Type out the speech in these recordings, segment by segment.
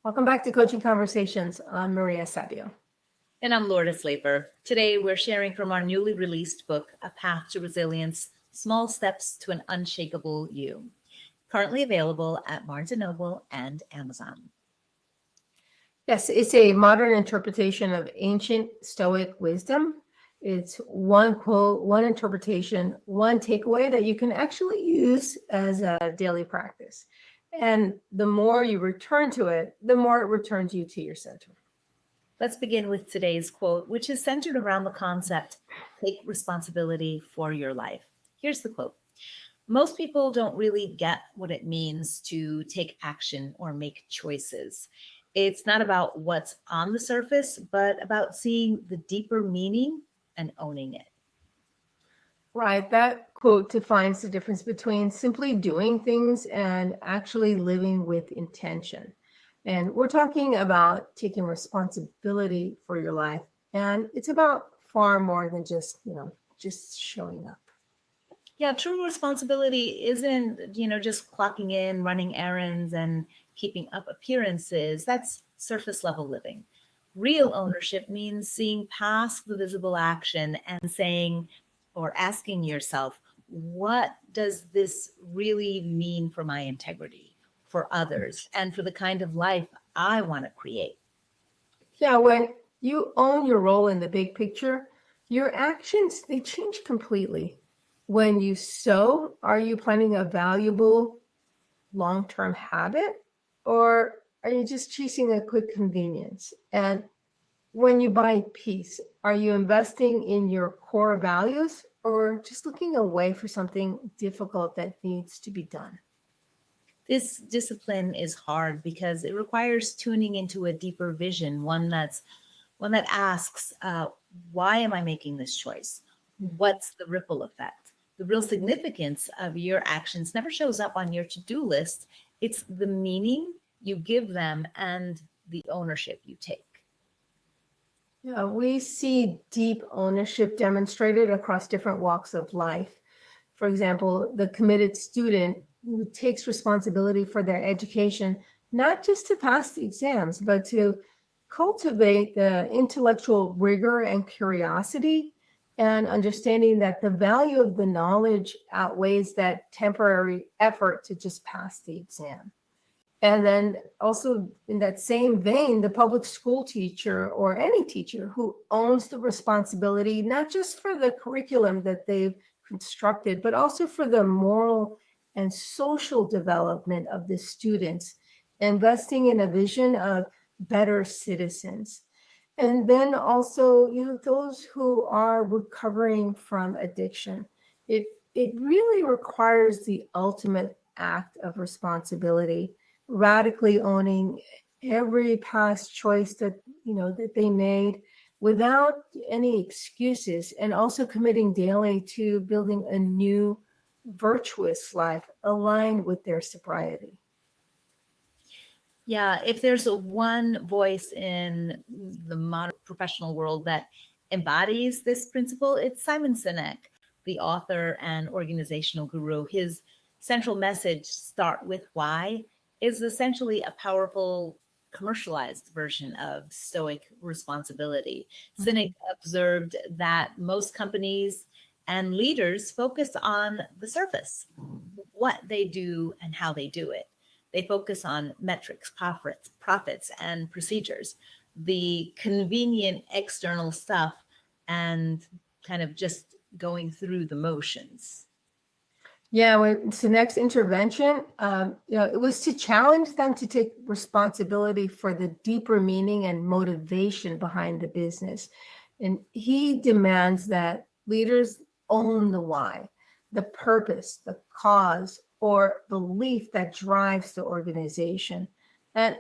Welcome back to Coaching Conversations. I'm Maria Sabio. And I'm Lourdes Laifer. Today, we're sharing from our newly released book, A Path to Resilience, Small Steps to an Unshakable You. Currently available at Barnes & Noble and Amazon. Yes, it's a modern interpretation of ancient Stoic wisdom. It's one quote, one interpretation, one takeaway that you can actually use as a daily practice. And the more you return to it, the more it returns you to your center. Let's begin with today's quote, which is centered around the concept, take responsibility for your life. Here's the quote. Most people don't really get what it means to take action or make choices. It's not about what's on the surface, but about seeing the deeper meaning and owning it. Right. That quote defines the difference between simply doing things and actually living with intention. And we're talking about taking responsibility for your life. And it's about far more than just showing up. Yeah, true responsibility isn't, just clocking in, running errands, and keeping up appearances. That's surface level living. Real ownership means seeing past the visible action and saying or asking yourself, what does this really mean for my integrity, for others, and for the kind of life I want to create? Yeah, when you own your role in the big picture, your actions, they change completely. When you sow, are you planting a valuable long-term habit, or are you just chasing a quick convenience? And when you buy peace, are you investing in your core values or just looking away for something difficult that needs to be done? This discipline is hard because it requires tuning into a deeper vision, one that asks, why am I making this choice? What's the ripple effect? The real significance of your actions never shows up on your to-do list. It's the meaning you give them and the ownership you take. Yeah, we see deep ownership demonstrated across different walks of life. For example, the committed student who takes responsibility for their education, not just to pass the exams, but to cultivate the intellectual rigor and curiosity and understanding that the value of the knowledge outweighs that temporary effort to just pass the exam. And then also in that same vein, the public school teacher or any teacher who owns the responsibility, not just for the curriculum that they've constructed, but also for the moral and social development of the students, investing in a vision of better citizens. And then also, those who are recovering from addiction. It really requires the ultimate act of responsibility, radically owning every past choice that they made without any excuses, and also committing daily to building a new virtuous life aligned with their sobriety. Yeah, if there's one voice in the modern professional world that embodies this principle, it's Simon Sinek, the author and organizational guru. His central message, start with why, is essentially a powerful commercialized version of Stoic responsibility. Sinek observed that most companies and leaders focus on the surface, what they do and how they do it. They focus on metrics, profits, and procedures, the convenient external stuff, and kind of just going through the motions. Yeah, it's the next intervention. It was to challenge them to take responsibility for the deeper meaning and motivation behind the business. And he demands that leaders own the why, the purpose, the cause, or belief that drives the organization. And,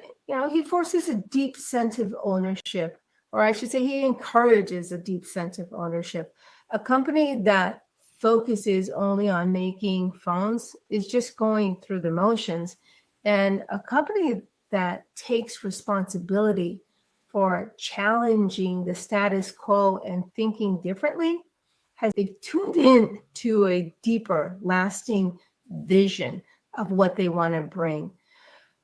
he forces a deep sense of ownership, or I should say, he encourages a deep sense of ownership. A company that focuses only on making phones is just going through the motions. And a company that takes responsibility for challenging the status quo and thinking differently they've tuned in to a deeper, lasting vision of what they want to bring.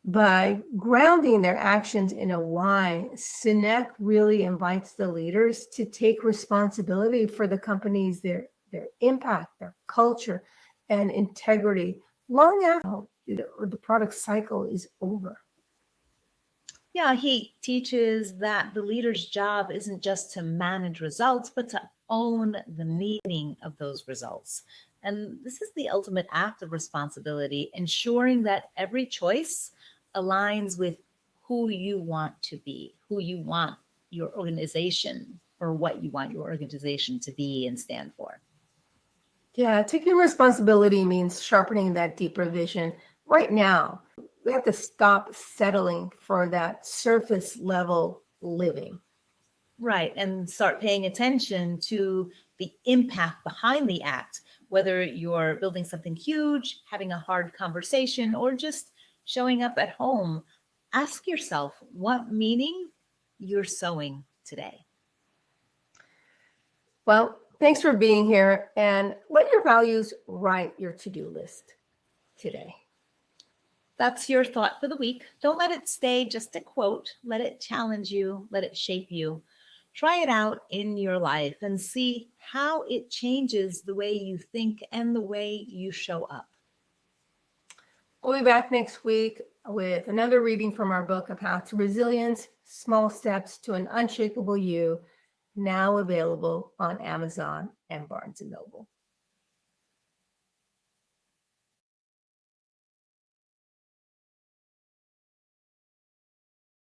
By grounding their actions in a why, 𝐻𝐶 really invites the leaders to take responsibility for the company's their impact, their culture, and integrity long after the product cycle is over. Yeah, he teaches that the leader's job isn't just to manage results, but to own the meaning of those results. And this is the ultimate act of responsibility, ensuring that every choice aligns with who you want to be, who you want your organization, or what you want your organization to be and stand for. Yeah, taking responsibility means sharpening that deeper vision right now. We have to stop settling for that surface level living. Right. And start paying attention to the impact behind the act, whether you're building something huge, having a hard conversation, or just showing up at home. Ask yourself what meaning you're sowing today. Well, thanks for being here, and let your values write your to-do list today. That's your thought for the week. Don't let it stay just a quote. Let it challenge you, let it shape you. Try it out in your life and see how it changes the way you think and the way you show up. We'll be back next week with another reading from our book, A Path to Resilience, Small Steps to an Unshakable You, now available on Amazon and Barnes & Noble.